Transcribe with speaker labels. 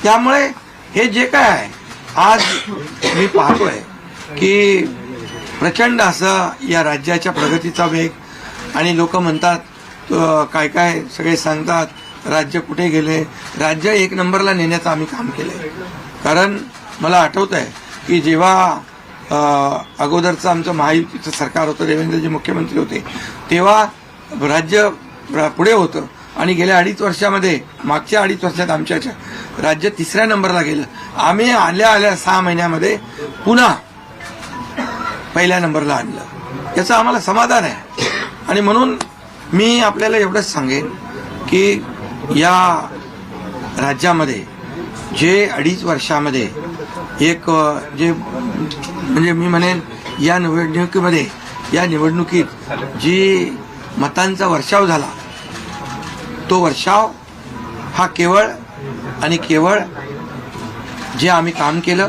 Speaker 1: त्यामुळे हे जे काय आहे आज मी पाहतोय की प्रचंड असं या राज्याच्या प्रगतीचा वेग आणि लोक म्हणतात काय काय सगळे सांगतात राज्य कुठे गेले. राज्य एक नंबरला नेण्याचं आम्ही काम केलंय. कारण मला आठवत आहे की जेव्हा अगोदरचं आमचं महायुतीचं सरकार होतं, देवेंद्रजी मुख्यमंत्री होते, तेव्हा राज्य पुढे होतं आणि गेल्या 2.5 वर्षामध्ये मागच्या 2.5 वर्षात आमच्या राज्य 3ऱ्या नंबरला गेलं. आम्ही आल्या 6 महिन्यामध्ये पुन्हा पहिल्या नंबरला आणलं. याचं आम्हाला समाधान आहे. आणि म्हणून मी आपल्याला एवढंच सांगेन की या राज्यामध्ये जे 2.5 वर्षामध्ये एक जे म्हणजे मी म्हणेन या निवडणुकीत जी मतांचा वर्षाव झाला, तो वर्षाव हा केवळ आणि केवळ जे आम्ही काम केलं